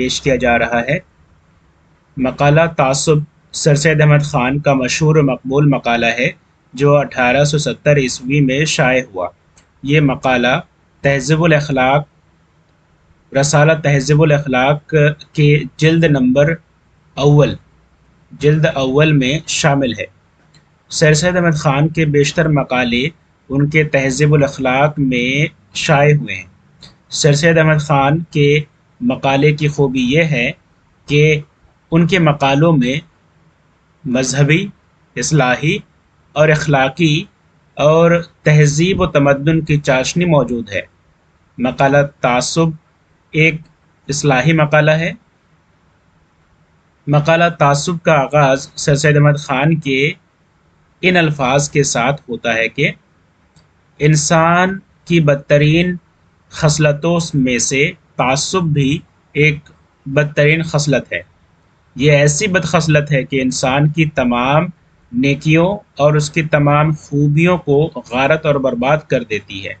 پیش کیا جا رہا ہے۔ مقالہ تعصب سر سید احمد خان کا مشہور و مقبول مقالہ ہے جو 1870 میں شائع ہوا۔ یہ مقالہ تہذیب الاخلاق رسالہ تہذیب الاخلاق کے جلد اول میں شامل ہے۔ سر سید احمد خان کے بیشتر مقالے ان کے تہذیب الاخلاق میں شائع ہوئے ہیں۔ سر سید احمد خان کے مقالے کی خوبی یہ ہے کہ ان کے مقالوں میں مذہبی، اصلاحی اور اخلاقی اور تہذیب و تمدن کی چاشنی موجود ہے۔ مقالہ تعصب ایک اصلاحی مقالہ ہے۔ مقالہ تعصب کا آغاز سر سید احمد خان کے ان الفاظ کے ساتھ ہوتا ہے کہ انسان کی بدترین خصلتوں میں سے تعصب بھی ایک بدترین خصلت ہے۔ یہ ایسی بدخصلت ہے کہ انسان کی تمام نیکیوں اور اس کی تمام خوبیوں کو غارت اور برباد کر دیتی ہے۔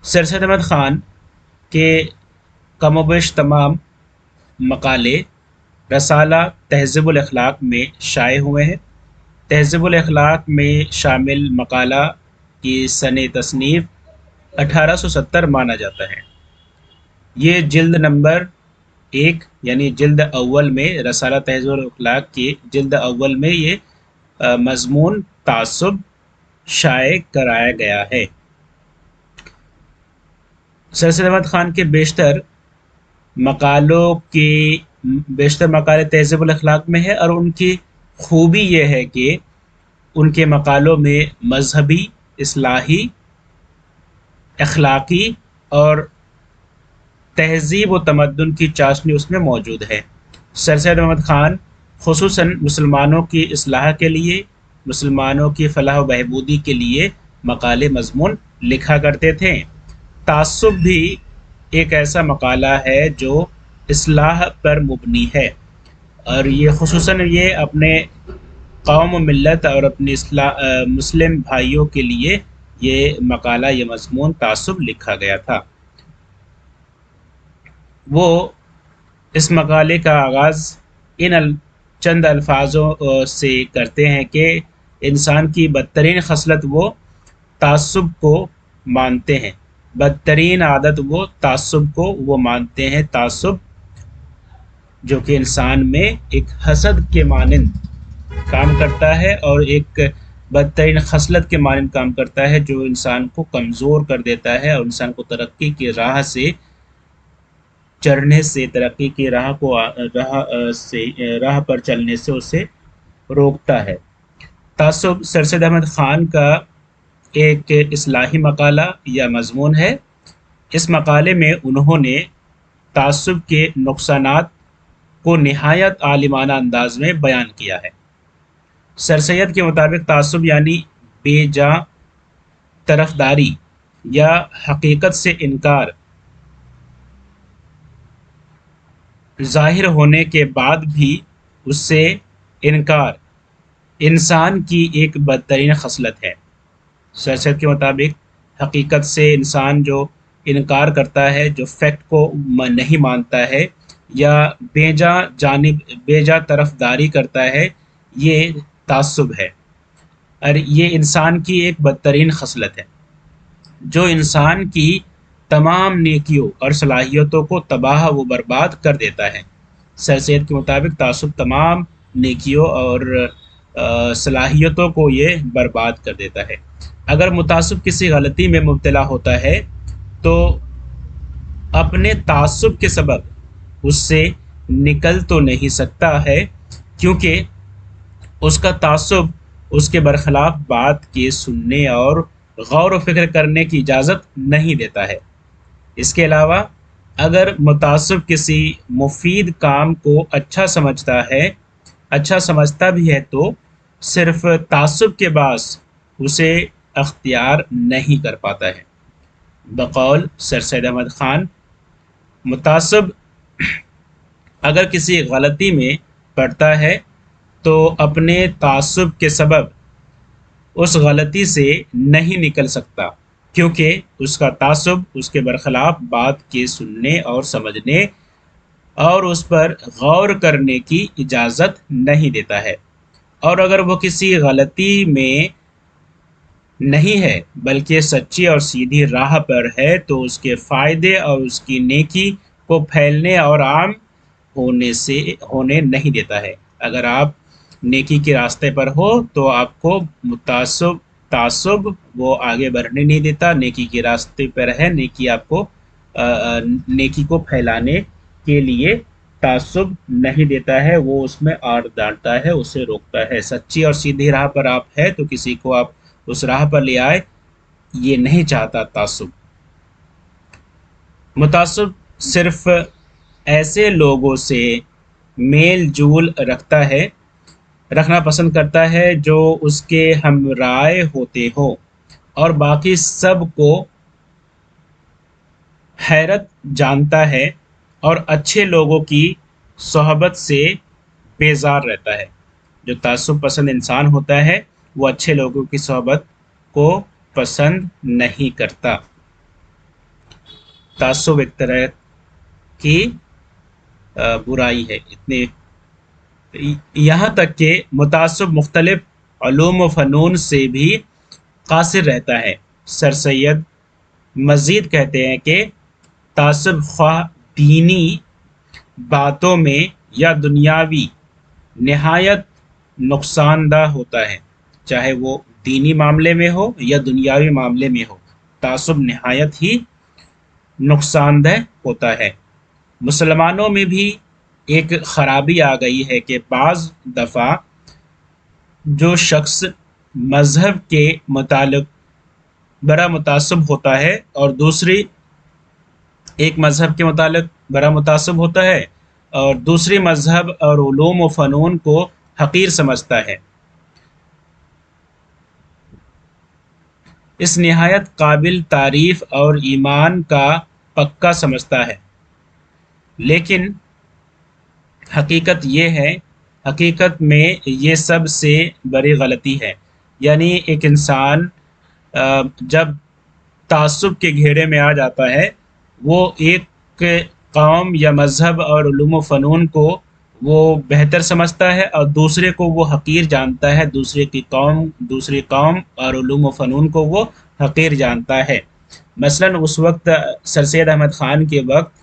سر سید احمد خان کے کم و بیش تمام مقالے رسالہ تہذیب الاخلاق میں شائع ہوئے ہیں۔ تہذیب الاخلاق میں شامل مقالہ کی سن تصنیف 1870 مانا جاتا ہے۔ یہ جلد نمبر 1 یعنی جلد اول میں رسالہ تہذیب الاخلاق کی جلد اول میں یہ مضمون تعصب شائع کرایا گیا ہے۔ سر سید احمد خان کے بیشتر مقالے تہذیب الاخلاق میں ہے، اور ان کی خوبی یہ ہے کہ ان کے مقالوں میں مذہبی، اصلاحی، اخلاقی اور تہذیب و تمدن کی چاشنی اس میں موجود ہے۔ سر سید احمد خان خصوصاً مسلمانوں کی اصلاح کے لیے، مسلمانوں کی فلاح و بہبودی کے لیے مقالے مضمون لکھا کرتے تھے۔ تعصب بھی ایک ایسا مقالہ ہے جو اصلاح پر مبنی ہے، اور یہ خصوصاً یہ اپنے قوم و ملت اور اپنی مسلم بھائیوں کے لیے یہ مقالہ، یہ مضمون تعصب لکھا گیا تھا۔ وہ اس مقالے کا آغاز ان چند الفاظوں سے کرتے ہیں کہ انسان کی بدترین خصلت وہ تعصب کو مانتے ہیں، بدترین عادت وہ تعصب کو وہ مانتے ہیں۔ تعصب جو کہ انسان میں ایک حسد کے مانند کام کرتا ہے اور ایک بدترین خصلت کے مانند کام کرتا ہے، جو انسان کو کمزور کر دیتا ہے اور انسان کو ترقی کی راہ سے چڑھنے سے، ترقی کی راہ پر چلنے سے اسے روکتا ہے۔ تعصب سر سید احمد خان کا ایک اصلاحی مقالہ یا مضمون ہے۔ اس مقالے میں انہوں نے تعصب کے نقصانات کو نہایت عالمانہ انداز میں بیان کیا ہے۔ سر سید کے مطابق تعصب یعنی بے جا طرفداری یا حقیقت سے انکار، ظاہر ہونے کے بعد بھی اس سے انکار انسان کی ایک بدترین خصلت ہے۔ سر سید کے مطابق حقیقت سے انسان جو انکار کرتا ہے، جو فیکٹ کو نہیں مانتا ہے یا بے جا طرفداری کرتا ہے، یہ تعصب ہے، اور یہ انسان کی ایک بدترین خصلت ہے جو انسان کی تمام نیکیوں اور صلاحیتوں کو تباہ و برباد کر دیتا ہے۔ سر سید کے مطابق تعصب تمام نیکیوں اور صلاحیتوں کو یہ برباد کر دیتا ہے۔ اگر متعصب کسی غلطی میں مبتلا ہوتا ہے تو اپنے تعصب کے سبب اس سے نکل تو نہیں سکتا ہے، کیونکہ اس کا تعصب اس کے برخلاف بات کے سننے اور غور و فکر کرنے کی اجازت نہیں دیتا ہے۔ اس کے علاوہ اگر متعصب کسی مفید کام کو اچھا سمجھتا بھی ہے تو صرف تعصب کے باعث اسے اختیار نہیں کر پاتا ہے۔ بقول سر سید احمد خان، متعصب اگر کسی غلطی میں پڑتا ہے تو اپنے تعصب کے سبب اس غلطی سے نہیں نکل سکتا، کیونکہ اس کا تعصب اس کے برخلاف بات کے سننے اور سمجھنے اور اس پر غور کرنے کی اجازت نہیں دیتا ہے، اور اگر وہ کسی غلطی میں نہیں ہے بلکہ سچی اور سیدھی راہ پر ہے تو اس کے فائدے اور اس کی نیکی کو پھیلنے اور عام ہونے نہیں دیتا ہے۔ اگر آپ نیکی کے راستے پر ہو تو آپ کو تعصب وہ آگے بڑھنے نہیں دیتا، نیکی کے راستے پر ہے، نیکی آپ کو نیکی کو پھیلانے کے لیے تعصب نہیں دیتا ہے، وہ اس میں آڑ ڈالتا ہے، اسے روکتا ہے۔ سچی اور سیدھی راہ پر آپ ہے تو کسی کو آپ اس راہ پر لے آئے، یہ نہیں چاہتا تعصب۔ متعصب صرف ایسے لوگوں سے میل جول رکھنا پسند کرتا ہے جو اس کے ہم رائے ہوتے ہوں، اور باقی سب کو حیرت جانتا ہے اور اچھے لوگوں کی صحبت سے بیزار رہتا ہے۔ جو تعصب پسند انسان ہوتا ہے وہ اچھے لوگوں کی صحبت کو پسند نہیں کرتا۔ تعصب ایک طرح کی برائی ہے۔ یہاں تک کہ متعصب مختلف علوم و فنون سے بھی قاصر رہتا ہے۔ سر سید مزید کہتے ہیں کہ تعصب خواہ دینی باتوں میں یا دنیاوی نہایت نقصان دہ ہوتا ہے، چاہے وہ دینی معاملے میں ہو یا دنیاوی معاملے میں ہو، تعصب نہایت ہی نقصان دہ ہوتا ہے۔ مسلمانوں میں بھی ایک خرابی آ گئی ہے کہ بعض دفعہ جو شخص مذہب کے متعلق بڑا متعصب ہوتا ہے اور ایک مذہب کے متعلق بڑا متعصب ہوتا ہے اور دوسری مذہب اور علوم و فنون کو حقیر سمجھتا ہے، اس نہایت قابل تعریف اور ایمان کا پکا سمجھتا ہے۔ لیکن حقیقت میں یہ سب سے بڑی غلطی ہے۔ یعنی ایک انسان جب تعصب کے گھیرے میں آ جاتا ہے، وہ ایک قوم یا مذہب اور علوم و فنون کو وہ بہتر سمجھتا ہے اور دوسرے کو وہ حقیر جانتا ہے، دوسری قوم اور علوم و فنون کو وہ حقیر جانتا ہے۔ مثلا اس وقت سر سید احمد خان کے وقت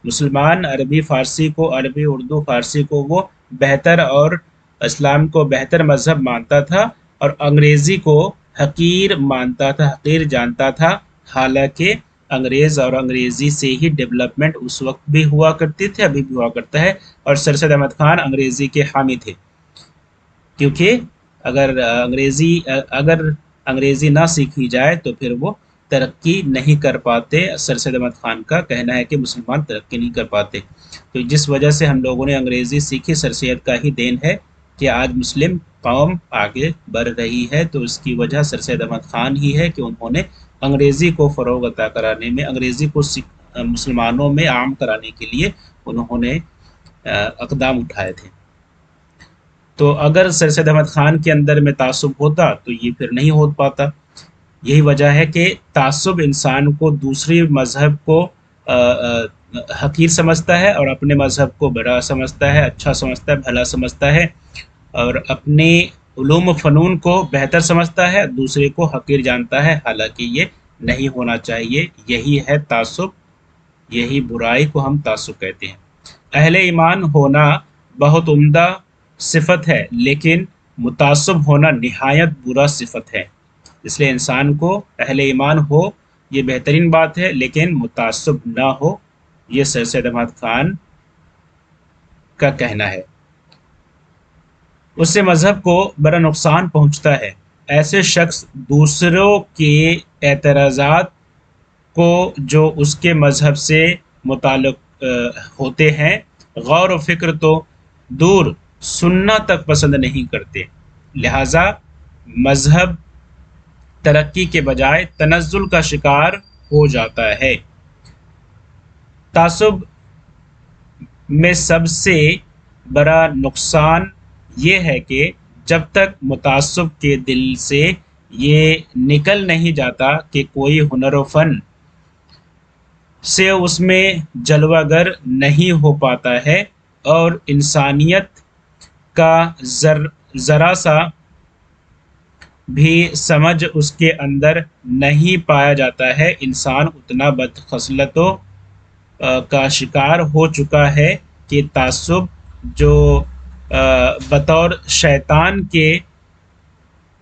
مسلمان عربی اردو فارسی کو وہ بہتر اور اسلام کو بہتر مذہب مانتا تھا اور انگریزی کو حقیر مانتا تھا، حقیر جانتا تھا، حالانکہ انگریز اور انگریزی سے ہی ڈیولپمنٹ اس وقت بھی ہوا کرتی تھی، ابھی بھی ہوا کرتا ہے، اور سر سید احمد خان انگریزی کے حامی تھے، کیونکہ اگر انگریزی نہ سیکھی جائے تو پھر وہ ترقی نہیں کر پاتے۔ سر سید احمد خان کا کہنا ہے کہ مسلمان ترقی نہیں کر پاتے، تو جس وجہ سے ہم لوگوں نے انگریزی سیکھی سر سید کا ہی دین ہے کہ آج مسلم قوم آگے بڑھ رہی ہے، تو اس کی وجہ سر سید احمد خان ہی ہے کہ انہوں نے انگریزی کو فروغ عطا کرانے میں، انگریزی کو مسلمانوں میں عام کرانے کے لیے انہوں نے اقدام اٹھائے تھے۔ تو اگر سر سید احمد خان کے اندر میں تعصب ہوتا تو یہ پھر نہیں ہو پاتا۔ یہی وجہ ہے کہ تعصب انسان کو دوسری مذہب کو حقیر سمجھتا ہے اور اپنے مذہب کو بڑا سمجھتا ہے، اچھا سمجھتا ہے، بھلا سمجھتا ہے، اور اپنے علوم و فنون کو بہتر سمجھتا ہے، دوسرے کو حقیر جانتا ہے، حالانکہ یہ نہیں ہونا چاہیے۔ یہی ہے تعصب، یہی برائی کو ہم تعصب کہتے ہیں۔ اہل ایمان ہونا بہت عمدہ صفت ہے، لیکن متعصب ہونا نہایت برا صفت ہے۔ اس لیے انسان کو اہل ایمان ہو یہ بہترین بات ہے، لیکن متعصب نہ ہو، یہ سر سید احمد خان کا کہنا ہے۔ اس سے مذہب کو بڑا نقصان پہنچتا ہے۔ ایسے شخص دوسروں کے اعتراضات کو جو اس کے مذہب سے متعلق ہوتے ہیں غور و فکر تو دور سننا تک پسند نہیں کرتے، لہذا مذہب ترقی کے بجائے تنزل کا شکار ہو جاتا ہے۔ تعصب میں سب سے بڑا نقصان یہ ہے کہ جب تک متعصب کے دل سے یہ نکل نہیں جاتا کہ کوئی ہنر و فن سے اس میں جلوہ گر نہیں ہو پاتا ہے، اور انسانیت کا ذرا سا بھی سمجھ اس کے اندر نہیں پایا جاتا ہے۔ انسان اتنا بدخصلتوں کا شکار ہو چکا ہے کہ تعصب جو بطور شیطان کے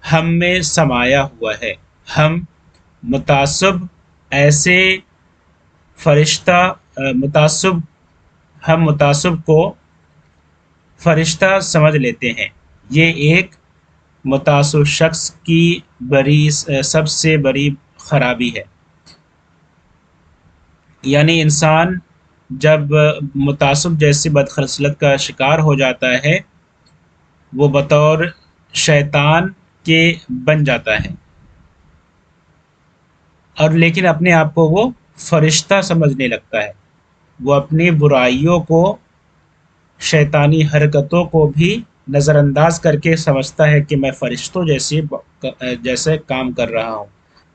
ہم میں سمایا ہوا ہے، ہم متعصب ایسے فرشتہ ہم متعصب کو فرشتہ سمجھ لیتے ہیں۔ یہ ایک متعصب شخص کی سب سے بڑی خرابی ہے۔ یعنی انسان جب متعصب جیسی بدخصلت کا شکار ہو جاتا ہے، وہ بطور شیطان کے بن جاتا ہے، اور لیکن اپنے آپ کو وہ فرشتہ سمجھنے لگتا ہے۔ وہ اپنی برائیوں کو، شیطانی حرکتوں کو بھی نظر انداز کر کے سمجھتا ہے کہ میں فرشتوں جیسے کام کر رہا ہوں،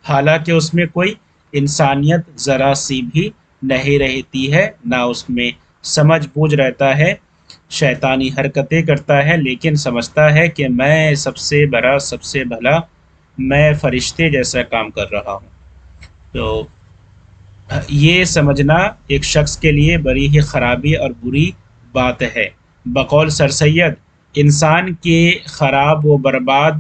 حالانکہ اس میں کوئی انسانیت ذرا سی بھی نہیں رہتی ہے، نہ اس میں سمجھ بوجھ رہتا ہے، شیطانی حرکتیں کرتا ہے، لیکن سمجھتا ہے کہ میں سب سے بڑا، سب سے بھلا، میں فرشتے جیسا کام کر رہا ہوں۔ تو یہ سمجھنا ایک شخص کے لیے بڑی ہی خرابی اور بری بات ہے۔ بقول سر سید، انسان کے خراب و برباد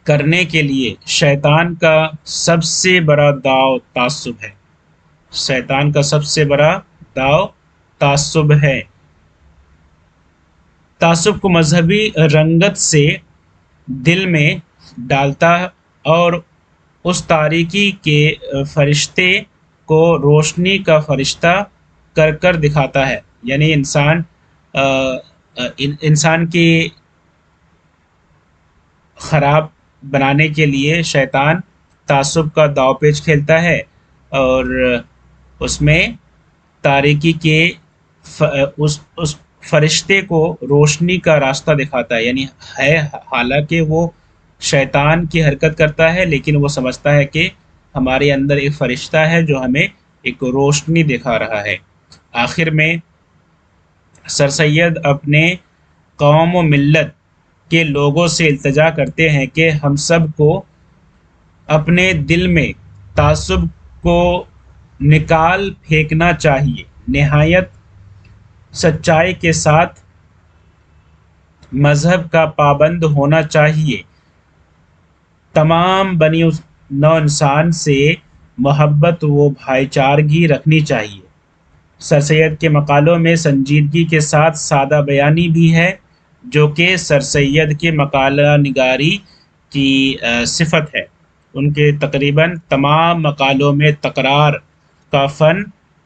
کرنے کے لیے شیطان کا سب سے بڑا داؤ تعصب ہے۔ شیطان کا سب سے بڑا داؤ تعصب ہے۔ تعصب کو مذہبی رنگت سے دل میں ڈالتا اور اس تاریکی کے فرشتے کو روشنی کا فرشتہ کر دکھاتا ہے۔ یعنی انسان کی خراب بنانے کے لیے شیطان تعصب کا داؤ پیچ کھیلتا ہے، اور اس میں تاریکی کے اس فرشتے کو روشنی کا راستہ دکھاتا ہے۔ یعنی حالانکہ وہ شیطان کی حرکت کرتا ہے، لیکن وہ سمجھتا ہے کہ ہمارے اندر ایک فرشتہ ہے جو ہمیں ایک روشنی دکھا رہا ہے۔ آخر میں سر سید اپنے قوم و ملت کے لوگوں سے التجا کرتے ہیں کہ ہم سب کو اپنے دل میں تعصب کو نکال پھینکنا چاہیے، نہایت سچائی کے ساتھ مذہب کا پابند ہونا چاہیے، تمام بنی نوع انسان سے محبت و بھائی چارگی رکھنی چاہیے۔ سر سید کے مقالوں میں سنجیدگی کے ساتھ سادہ بیانی بھی ہے، جو کہ سر سید کے مقالہ نگاری کی صفت ہے۔ ان کے تقریباً تمام مقالوں میں تکرار کا فن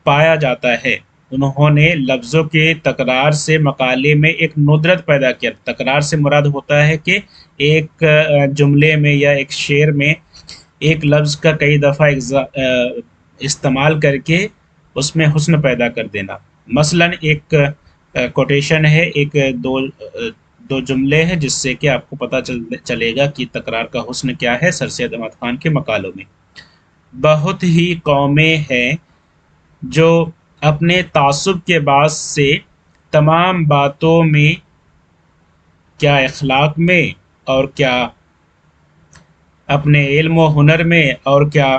پایا جاتا ہے۔ انہوں نے لفظوں کے تکرار سے مقالے میں ایک ندرت پیدا کیا۔ تکرار سے مراد ہوتا ہے کہ ایک جملے میں یا ایک شعر میں ایک لفظ کا کئی دفعہ استعمال کر کے اس میں حسن پیدا کر دینا۔ مثلاً ایک کوٹیشن ہے، ایک دو جملے ہیں، جس سے کہ آپ کو پتہ چلے گا کہ تکرار کا حسن کیا ہے۔ سر سید احمد خان کے مقالوں میں بہت ہی قومیں ہیں جو اپنے تعصب کے باعث سے تمام باتوں میں، کیا اخلاق میں، اور کیا اپنے علم و ہنر میں، اور کیا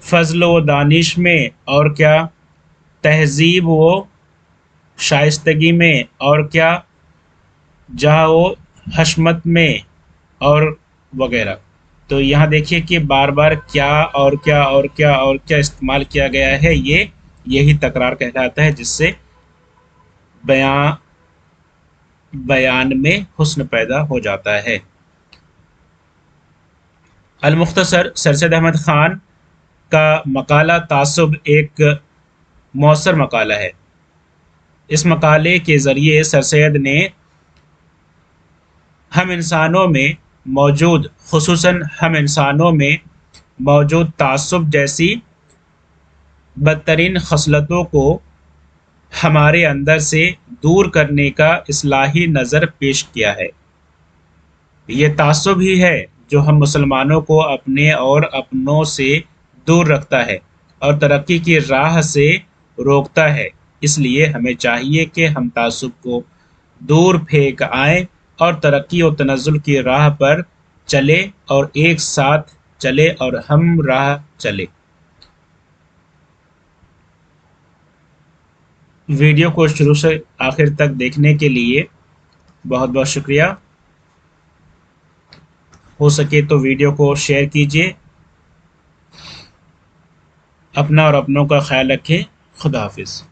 فضل و دانش میں، اور کیا تہذیب و شائستگی میں، اور کیا جہاں و حشمت میں، اور وغیرہ۔ تو یہاں دیکھیے کہ بار بار کیا اور کیا اور کیا اور کیا استعمال کیا گیا ہے۔ یہی تکرار کہلاتا ہے، جس سے بیان میں حسن پیدا ہو جاتا ہے۔ المختصر، سر سید احمد خان کا مقالہ تعصب ایک مؤثر مقالہ ہے۔ اس مقالے کے ذریعے سر سید نے ہم انسانوں میں موجود، خصوصاً ہم انسانوں میں موجود تعصب جیسی بدترین خصلتوں کو ہمارے اندر سے دور کرنے کا اصلاحی نظر پیش کیا ہے۔ یہ تعصب ہی ہے جو ہم مسلمانوں کو اپنے اور اپنوں سے دور رکھتا ہے اور ترقی کی راہ سے روکتا ہے۔ اس لیے ہمیں چاہیے کہ ہم تعصب کو دور پھینک آئیں اور ترقی و تنزل کی راہ پر چلے اور ایک ساتھ چلے اور ہم راہ چلے۔ ویڈیو کو شروع سے آخر تک دیکھنے کے لیے بہت بہت شکریہ۔ ہو سکے تو ویڈیو کو شیئر کیجیے۔ اپنا اور اپنوں کا خیال رکھیں۔ خدا حافظ۔